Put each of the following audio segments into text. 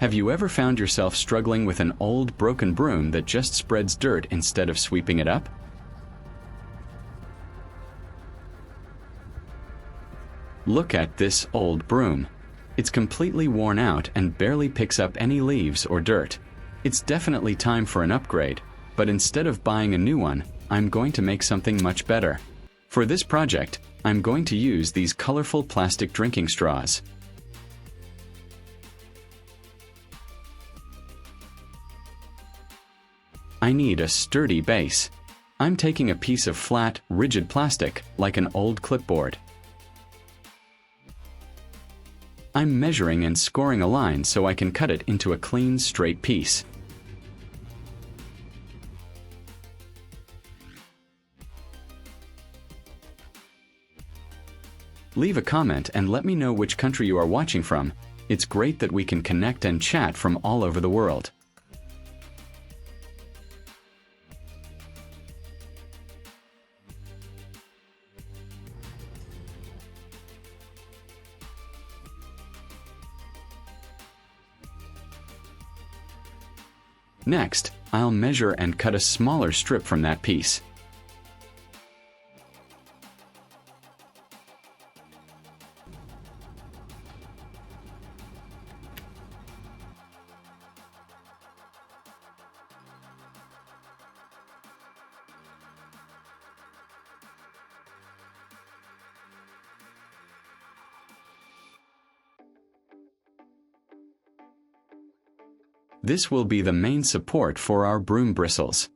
Have you ever found yourself struggling with an old, broken broom that just spreads dirt instead of sweeping it up? Look at this old broom. It's completely worn out and barely picks up any leaves or dirt. It's definitely time for an upgrade, but instead of buying a new one, I'm going to make something much better. For this project, I'm going to use these colorful plastic drinking straws. I need a sturdy base. I'm taking a piece of flat, rigid plastic, like an old clipboard. I'm measuring and scoring a line so I can cut it into a clean, straight piece. Leave a comment and let me know which country you are watching from. It's great that we can connect and chat from all over the world. Next, I'll measure and cut a smaller strip from that piece. This will be the main support for our broom bristles.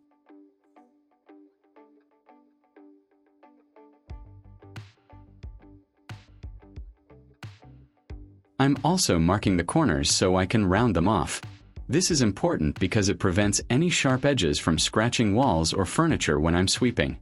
I'm also marking the corners so I can round them off. This is important because it prevents any sharp edges from scratching walls or furniture when I'm sweeping.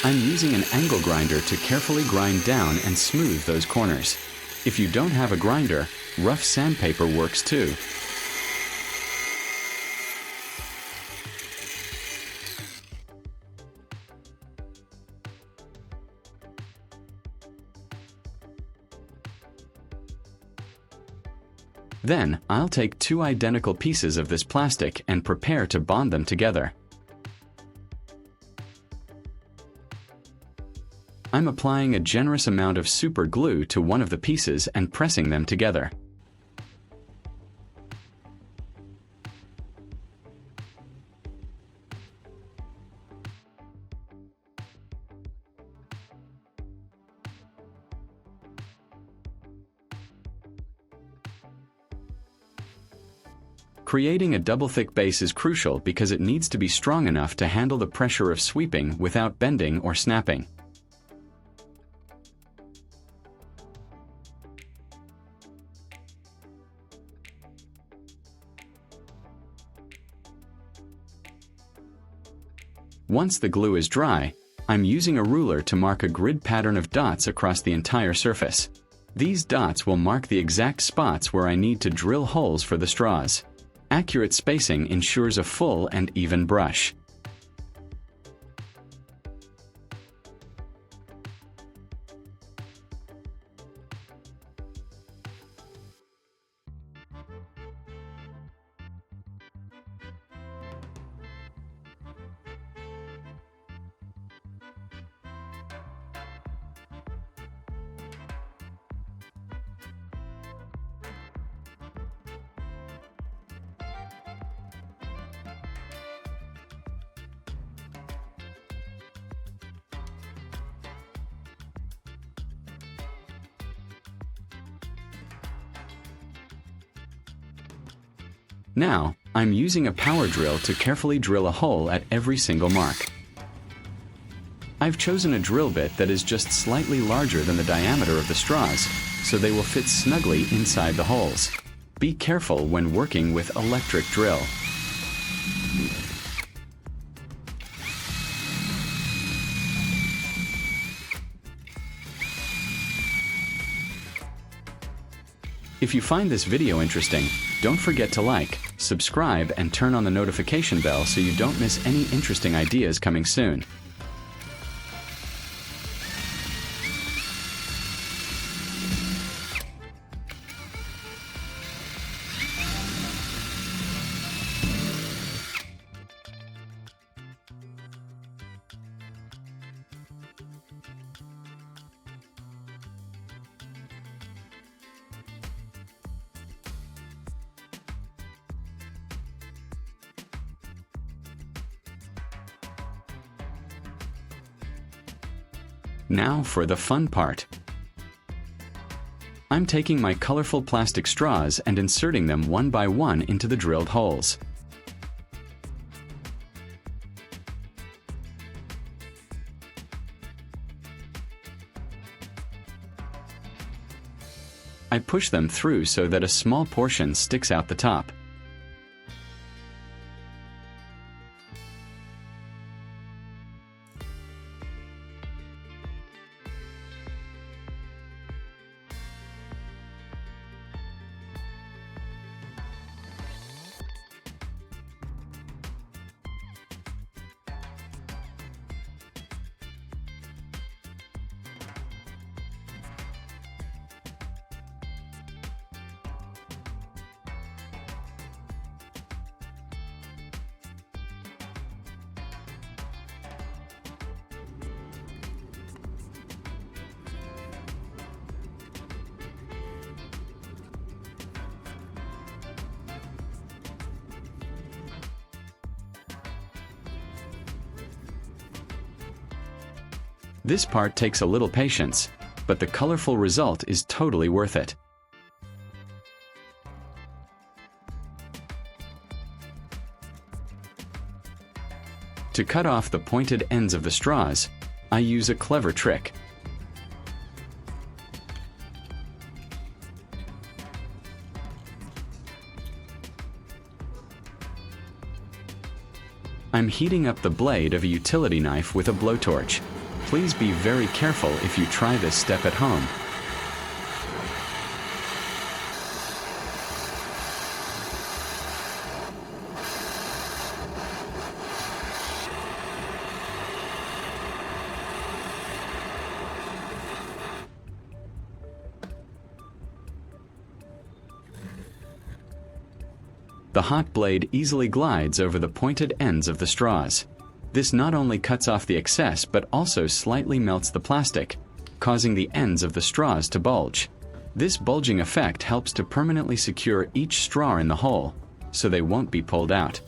I'm using an angle grinder to carefully grind down and smooth those corners. If you don't have a grinder, rough sandpaper works too. Then, I'll take two identical pieces of this plastic and prepare to bond them together. I'm applying a generous amount of super glue to one of the pieces and pressing them together. Creating a double-thick base is crucial because it needs to be strong enough to handle the pressure of sweeping without bending or snapping. Once the glue is dry, I'm using a ruler to mark a grid pattern of dots across the entire surface. These dots will mark the exact spots where I need to drill holes for the straws. Accurate spacing ensures a full and even brush. Now, I'm using a power drill to carefully drill a hole at every single mark. I've chosen a drill bit that is just slightly larger than the diameter of the straws, so they will fit snugly inside the holes. Be careful when working with electric drill. If you find this video interesting, don't forget to like, subscribe, and turn on the notification bell so you don't miss any interesting ideas coming soon. Now for the fun part. I'm taking my colorful plastic straws and inserting them one by one into the drilled holes. I push them through so that a small portion sticks out the top. This part takes a little patience, but the colorful result is totally worth it. To cut off the pointed ends of the straws, I use a clever trick. I'm heating up the blade of a utility knife with a blowtorch. Please be very careful if you try this step at home. The hot blade easily glides over the pointed ends of the straws. This not only cuts off the excess but also slightly melts the plastic, causing the ends of the straws to bulge. This bulging effect helps to permanently secure each straw in the hole, so they won't be pulled out.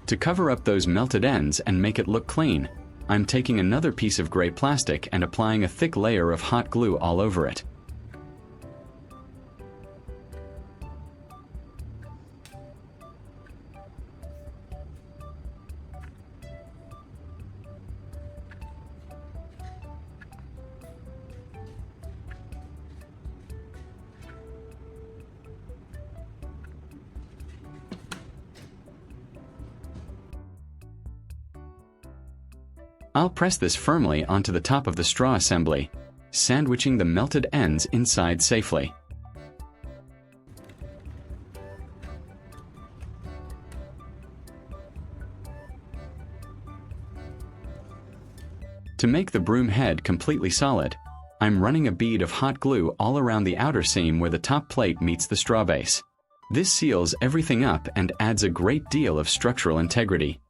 To cover up those melted ends and make it look clean, I'm taking another piece of gray plastic and applying a thick layer of hot glue all over it. I'll press this firmly onto the top of the straw assembly, sandwiching the melted ends inside safely. To make the broom head completely solid, I'm running a bead of hot glue all around the outer seam where the top plate meets the straw base. This seals everything up and adds a great deal of structural integrity.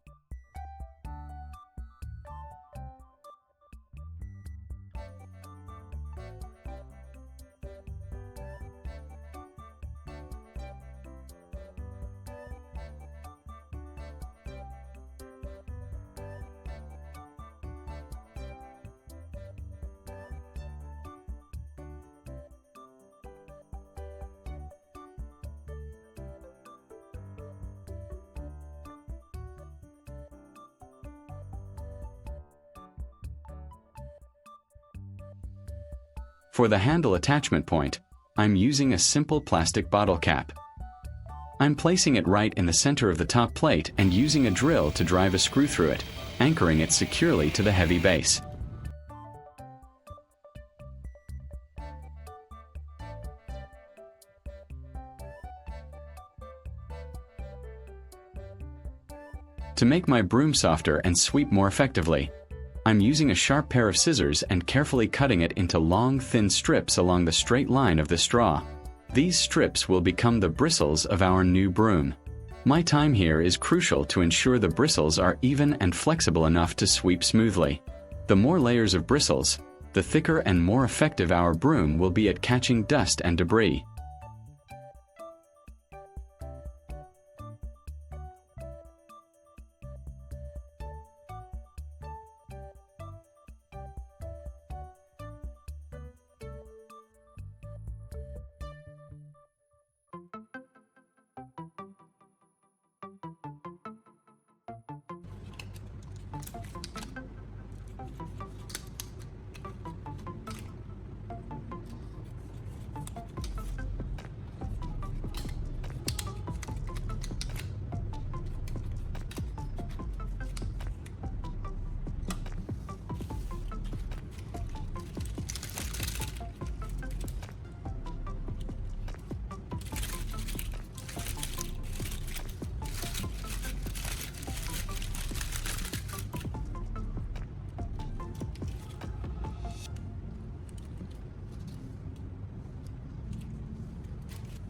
For the handle attachment point, I'm using a simple plastic bottle cap. I'm placing it right in the center of the top plate and using a drill to drive a screw through it, anchoring it securely to the heavy base. To make my broom softer and sweep more effectively, I'm using a sharp pair of scissors and carefully cutting it into long, thin strips along the straight line of the straw. These strips will become the bristles of our new broom. My time here is crucial to ensure the bristles are even and flexible enough to sweep smoothly. The more layers of bristles, the thicker and more effective our broom will be at catching dust and debris.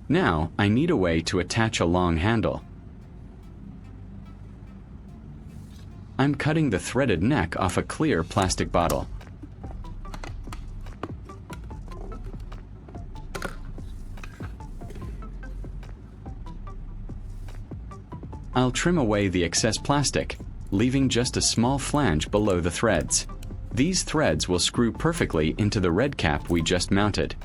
Now, I need a way to attach a long handle. I'm cutting the threaded neck off a clear plastic bottle. I'll trim away the excess plastic, leaving just a small flange below the threads. These threads will screw perfectly into the red cap we just mounted.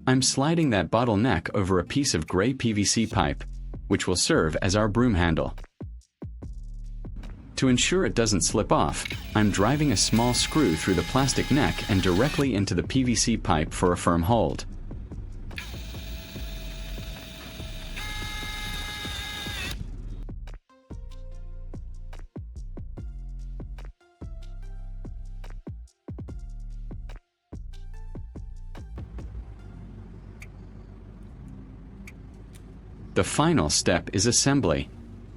I'm sliding that bottle neck over a piece of gray PVC pipe, which will serve as our broom handle. To ensure it doesn't slip off, I'm driving a small screw through the plastic neck and directly into the PVC pipe for a firm hold. The final step is assembly.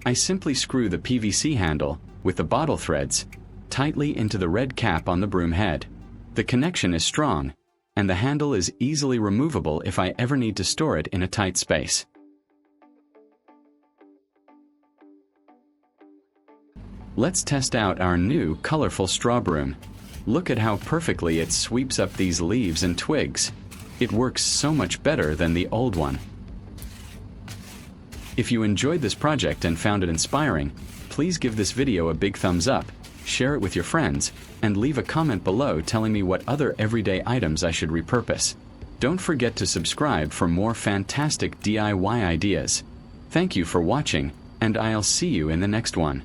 I simply screw the PVC handle, with the bottle threads, tightly into the red cap on the broom head. The connection is strong, and the handle is easily removable if I ever need to store it in a tight space. Let's test out our new colorful straw broom. Look at how perfectly it sweeps up these leaves and twigs. It works so much better than the old one. If you enjoyed this project and found it inspiring, please give this video a big thumbs up, share it with your friends, and leave a comment below telling me what other everyday items I should repurpose. Don't forget to subscribe for more fantastic DIY ideas. Thank you for watching, and I'll see you in the next one.